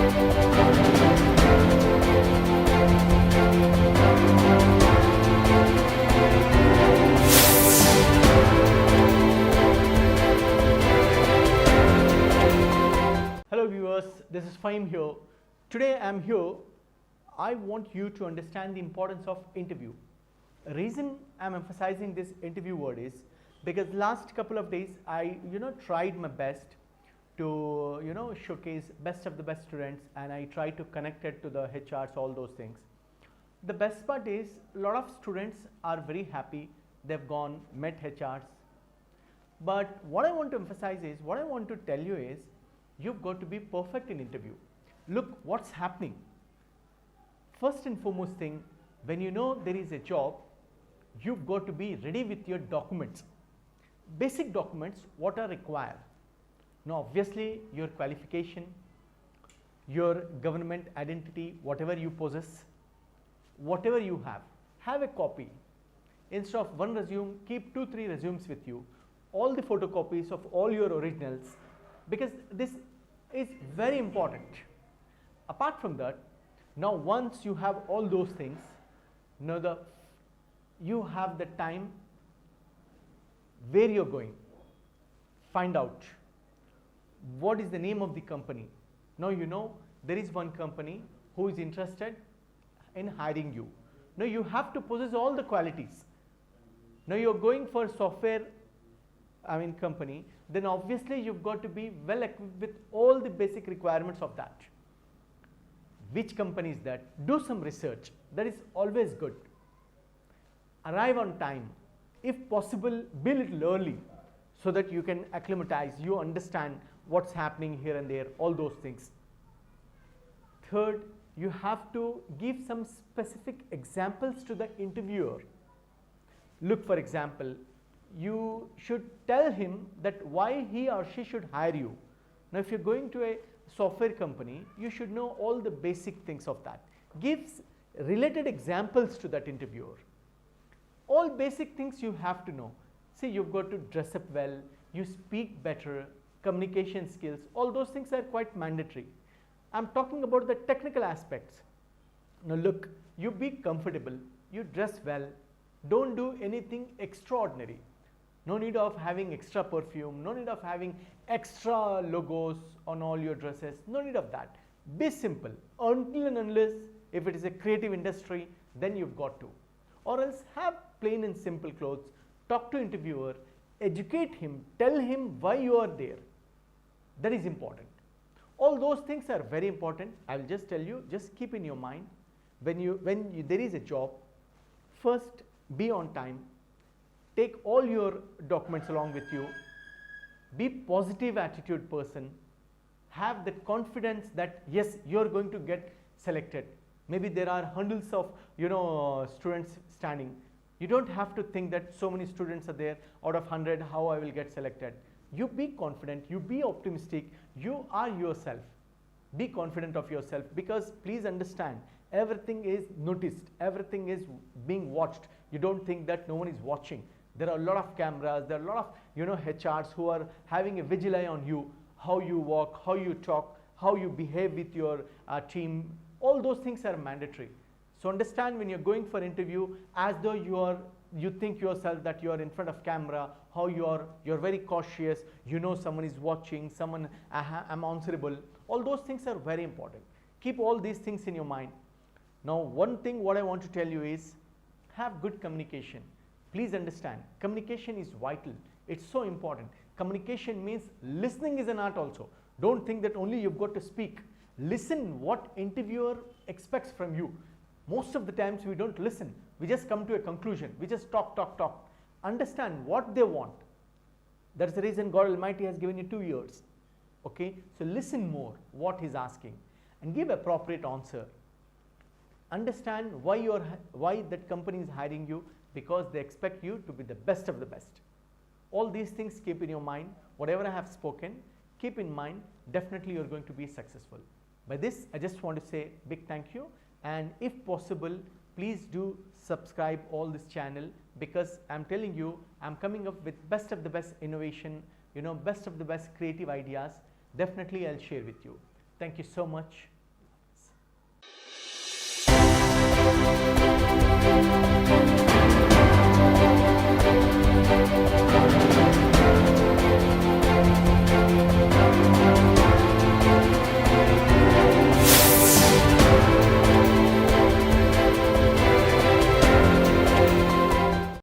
Hello viewers, this is Fahim here. Today I am here. I want you to understand the importance of interview. The reason I am emphasizing this interview word is because last couple of days I tried my best to showcase best of the best students, and I tried to connect it to the HRs, all those things. The best part is a lot of students are very happy, they've gone met HRs, but what I want to emphasize is, what I want to tell you is, you've got to be perfect in interview. Look what's happening. First and foremost thing, when you know there is a job, you've got to be ready with your documents. Basic documents, what are required? Now obviously your qualification, your government identity, whatever you possess, whatever you have a copy. Instead of one resume, keep 2-3 resumes with you, all the photocopies of all your originals, because this is very important. Apart from that, now once you have all those things, now you have the time where you're going. Find out what is the name of the company. Now you know there is one company who is interested in hiring you. Now you have to possess all the qualities. Now you're going for software company, then obviously you've got to be well equipped with all the basic requirements of that. Which company is that? Do some research. That is always good. Arrive on time. If possible, be a little early so that you can acclimatize, you understand what's happening here and there, all those things. Third, you have to give some specific examples to the interviewer. Look, for example, you should tell him that why he or she should hire you. Now if you're going to a software company, you should know all the basic things of that. Give related examples to that interviewer. All basic things you have to know. See, you've got to dress up well, you speak better, communication skills, all those things are quite mandatory. I'm talking about the technical aspects. Now look, you be comfortable, you dress well, don't do anything extraordinary. No need of having extra perfume, no need of having extra logos on all your dresses, no need of that. Be simple, until and unless if it is a creative industry, then you've got to. Or else have plain and simple clothes, talk to interviewer, educate him, tell him why you are there. That is important. All those things are very important. I will just tell you, just keep in your mind, when there is a job, first be on time, take all your documents along with you, be positive attitude person, have that confidence that yes, you are going to get selected. Maybe there are hundreds of students standing. You don't have to think that so many students are there, out of 100 how I will get selected. You be confident, you be optimistic, you are yourself. Be confident of yourself, because please understand, everything is noticed, everything is being watched. You don't think that no one is watching. There are a lot of cameras, there are a lot of HRs who are having a vigil eye on you, how you walk, how you talk, how you behave with your team. All those things are mandatory. So understand, when you're going for interview, as though you think yourself that you are in front of camera, how you're very cautious, someone is watching, someone I'm answerable. All those things are very important. Keep all these things in your mind. Now one thing what I want to tell you is, have good communication. Please understand, communication is vital. It's so important. Communication means listening is an art also. Don't think that only you've got to speak. Listen what interviewer expects from you. Most of the times we don't listen. We just come to a conclusion. We just talk. Understand what they want. That's the reason God Almighty has given you 2 years. Okay, so listen more what he's asking and give appropriate answer. Understand why that company is hiring you, because they expect you to be the best of the best. All these things keep in your mind. Whatever I have spoken, keep in mind. Definitely you're going to be successful. By this, I just want to say big thank you, and if possible, please do subscribe all this channel, because I'm telling you, I'm coming up with best of the best innovation, best of the best creative ideas. Definitely I'll share with you. Thank you so much.